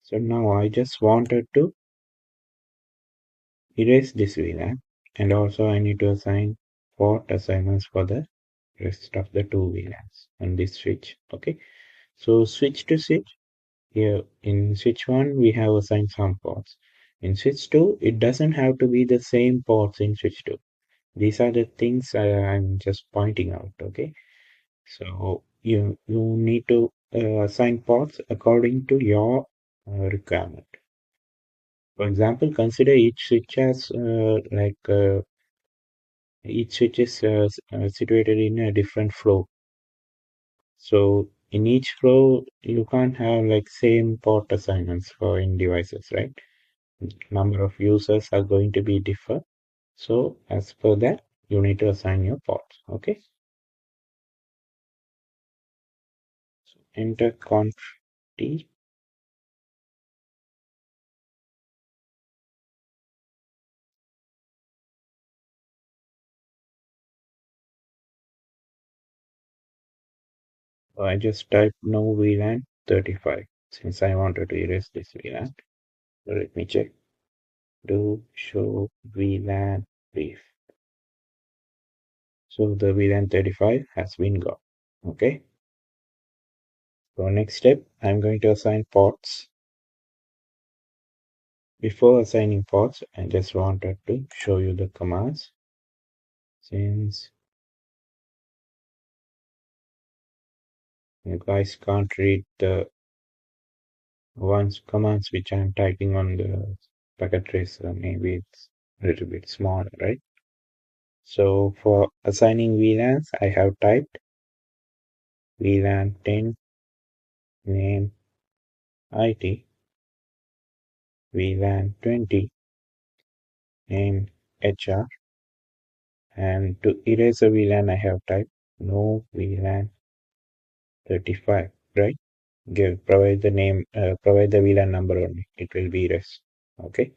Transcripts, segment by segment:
So now I just wanted to erase this VLAN, and also I need to assign port assignments for the rest of the two VLANs on this switch. Okay, so switch to switch. Here in switch 1 we have assigned some ports. In switch 2 it doesn't have to be the same ports in switch 2. These are the things I'm just pointing out. Okay, so you need to assign ports according to your requirement. For example, consider each switch as each switch is situated in a different flow. So in each flow, you can't have like same port assignments for in devices, right? Number of users are going to be differ. So as per that, you need to assign your ports. Okay. So enter conf t. I just type no VLAN 35 since I wanted to erase this VLAN. So let me check. Do show VLAN brief. So the VLAN 35 has been got. Okay. So next step, I'm going to assign ports. Before assigning ports, I just wanted to show you the commands. Since you guys can't read the commands which I'm typing on the packet tracer, maybe it's a little bit smaller, right? So for assigning VLANs, I have typed VLAN 10 name IT, VLAN 20 name HR, and to erase a VLAN, I have typed no VLAN 35, right? Provide the name, provide the VLAN number only. It will be erased. Okay.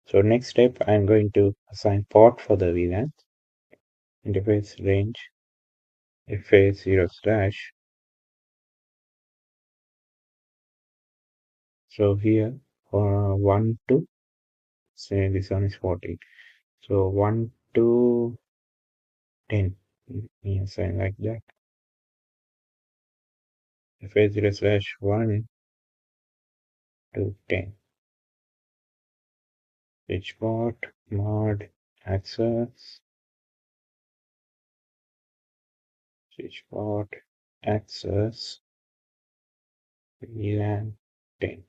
So next step, I'm going to assign port for the VLAN. Interface range fa0 slash. So here for 1 to say this one is 14. So 1 to 10. We assign like that. fa0 slash 1 to 10. Switchport mod access. Switchport access VLAN 10.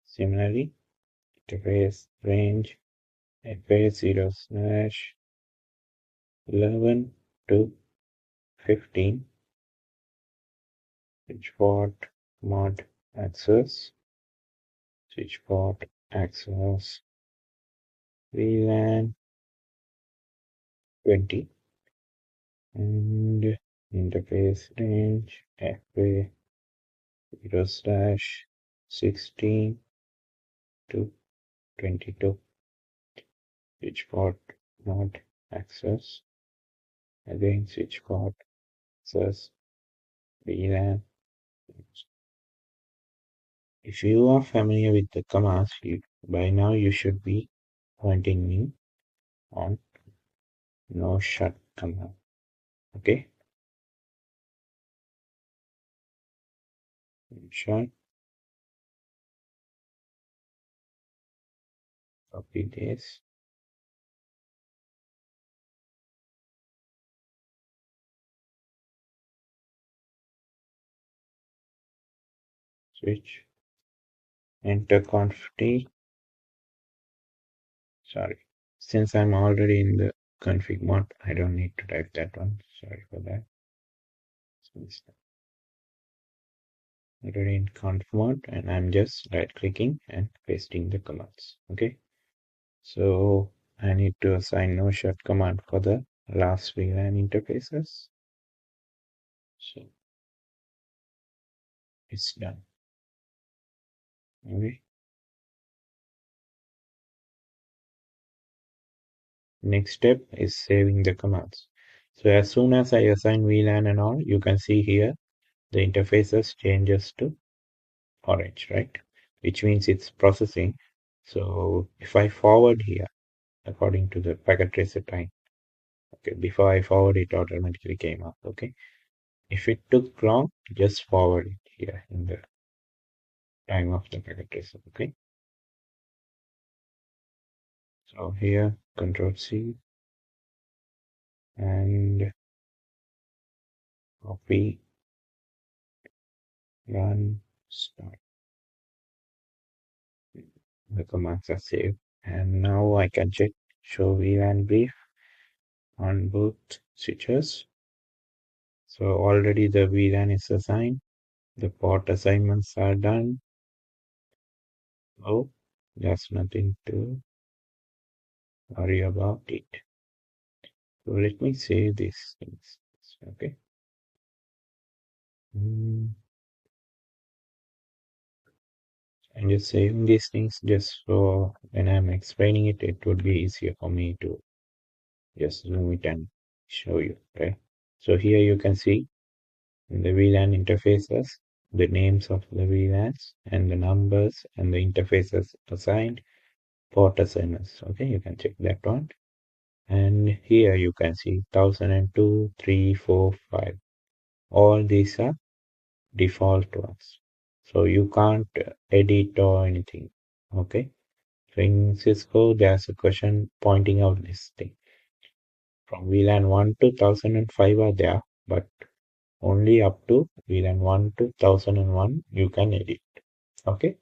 Similarly, interface range fa0 slash 11 to 15. Switchport mod access. Switchport access VLAN 20. And interface range fa0 slash 16 to 22. Switchport mod access. Again, switchport access VLAN. If you are familiar with the commands, by now you should be pointing me on no shut command. Okay. Shut. Copy this. Switch. Enter conf t. Sorry. Since I'm already in the config mode, I don't need to type that one. Sorry for that. So it's already in conf mode, and I'm just right clicking and pasting the commands. Okay. So I need to assign no shut command for the last VLAN interfaces. So it's done. Okay. Next step is saving the commands. So as soon as I assign VLAN and all, you can see here the interfaces changes to orange, right? which means it's processing. So if I forward here, according to the packet tracer time, okay, before I forward it automatically came up, okay. If it took long, just forward it here in the time of the packet tracer, okay. So here, Control C and copy, run, start. The commands are saved. And now I can check show VLAN brief on both switches. So already the VLAN is assigned. The port assignments are done. So there's nothing to worry about it. So let me save these things. Okay. And just saving these things just so when I'm explaining it, it would be easier for me to just zoom it and show you, right? So here you can see in the VLAN interfaces, the names of the VLANs and the numbers and the interfaces assigned, port assignments. Okay, you can check that one. And here you can see 1002, 3, 4, 5. All these are default ones. So you can't edit or anything. Okay. So in Cisco, there's a question pointing out this thing. From VLAN 1 to 1005 are there, but only up to VLAN 1 to 1001 you can edit. Okay.